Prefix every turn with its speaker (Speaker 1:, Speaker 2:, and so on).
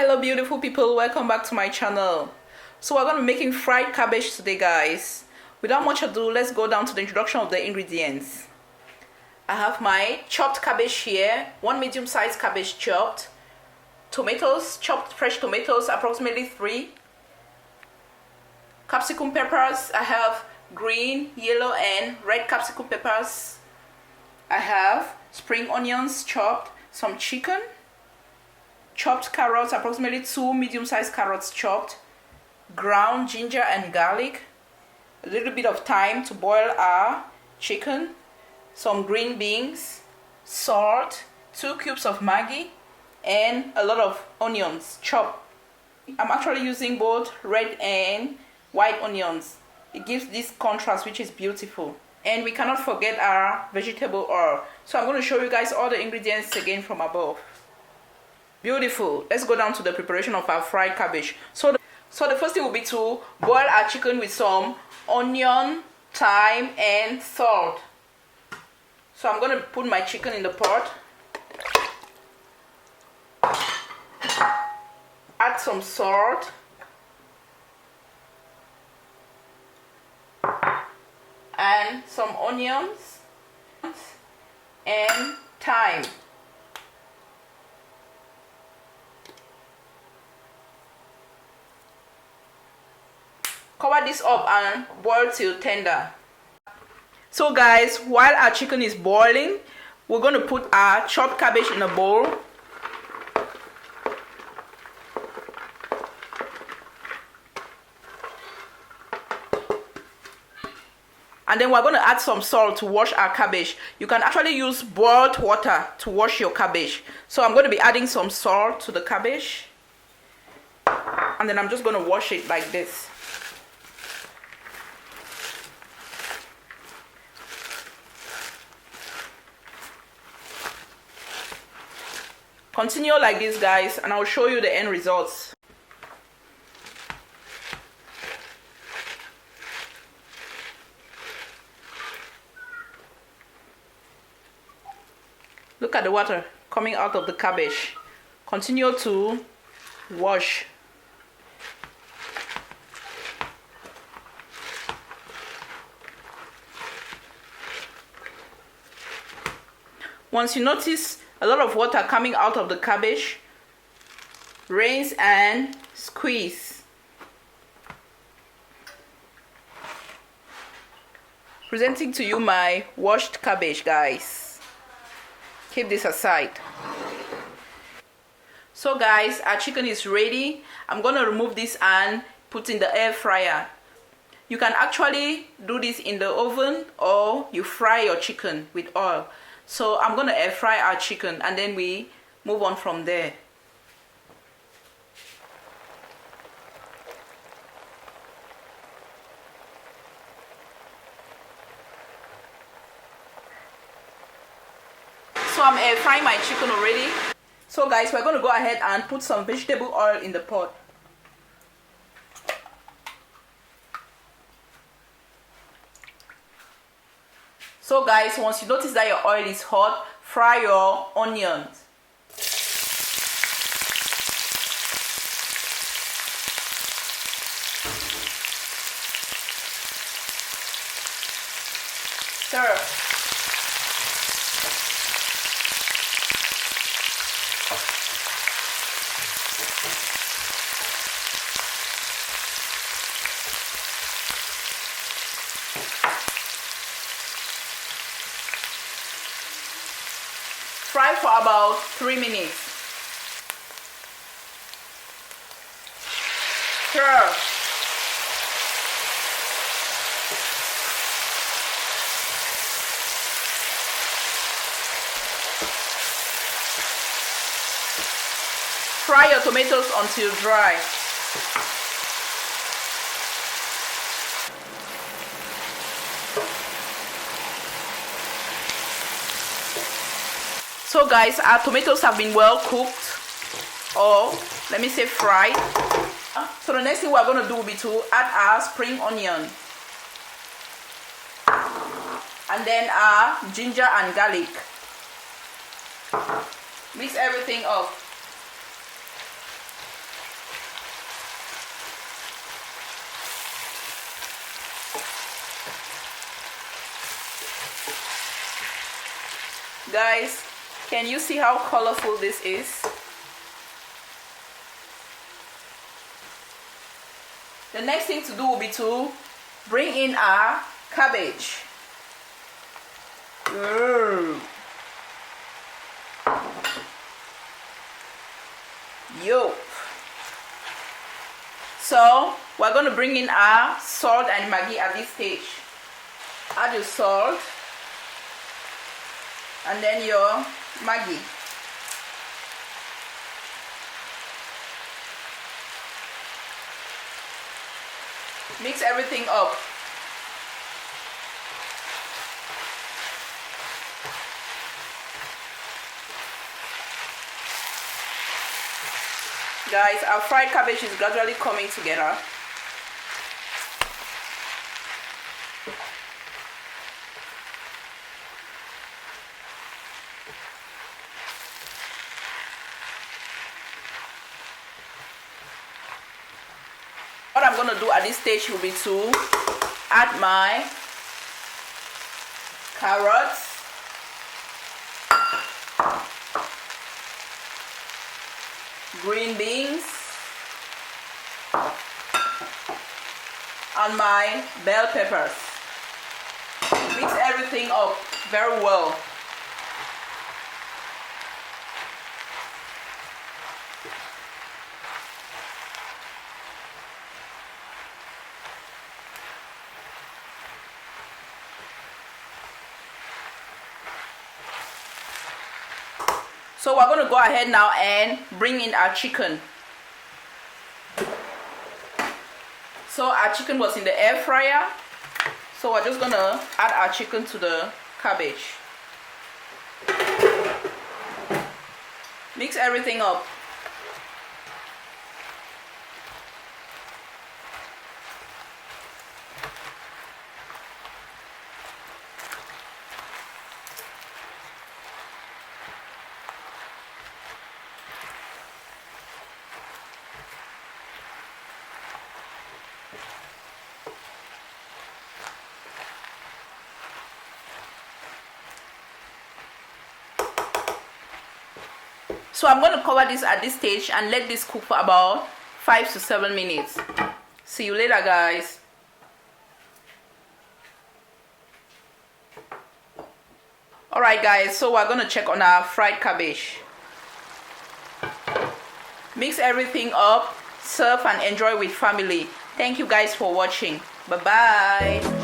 Speaker 1: Hello beautiful people, welcome back to my channel. So we're going to be making fried cabbage today, guys. Without much ado, let's go down to the introduction of the ingredients. I have my chopped cabbage here, one medium-sized cabbage chopped, tomatoes, chopped fresh tomatoes, approximately 3, capsicum peppers. I have green, yellow and red capsicum peppers. I have spring onions chopped, some chicken, chopped carrots, approximately 2 medium-sized carrots chopped, ground ginger and garlic, a little bit of thyme to boil our chicken, some green beans, salt, 2 cubes of Maggi, and a lot of onions chopped. I'm actually using both red and white onions. It gives this contrast which is beautiful. And we cannot forget our vegetable oil. So I'm going to show you guys all the ingredients again from above. Beautiful. Let's go down to the preparation of our fried cabbage. So the first thing will be to boil our chicken with some onion, thyme and salt. So I'm going to put my chicken in the pot, add some salt, and some onions and thyme. Cover this up and boil till tender. So guys, while our chicken is boiling, we're going to put our chopped cabbage in a bowl. And then we're going to add some salt to wash our cabbage. You can actually use boiled water to wash your cabbage. So I'm going to be adding some salt to the cabbage. And then I'm just going to wash it like this. Continue like this, guys, and I'll show you the end results. Look at the water coming out of the cabbage. Continue to wash. Once you notice a lot of water coming out of the cabbage, rinse and squeeze. Presenting to you my washed cabbage, guys. Keep this aside. So guys, our chicken is ready. I'm gonna remove this and put in the air fryer. You can actually do this in the oven or you fry your chicken with oil. So I'm gonna air fry our chicken and then we move on from there. So I'm air frying my chicken already. So guys, we're gonna go ahead and put some vegetable oil in the pot. So guys, once you notice that your oil is hot, fry your onions. Stir. Fry for about 3 minutes. Stir. Fry your tomatoes until dry. So guys, our tomatoes have been well cooked, or let me say fried. So the next thing we're going to do will be to add our spring onion and then our ginger and garlic. Mix everything up. Guys, can you see how colorful this is? The next thing to do will be to bring in our cabbage. Yup. So we're going to bring in our salt and Maggi at this stage. Add your salt and then your Maggi. Mix everything up. Guys, our fried cabbage is gradually coming together. What I'm going to do at this stage will be to add my carrots, green beans, and my bell peppers. Mix everything up very well. So we're going to go ahead now and bring in our chicken. So our chicken was in the air fryer. So we're just going to add our chicken to the cabbage. Mix everything up. So I'm going to cover this at this stage and let this cook for about 5 to 7 minutes. See you later, guys. Alright guys, so we're going to check on our fried cabbage. Mix everything up, serve and enjoy with family. Thank you guys for watching. Bye bye.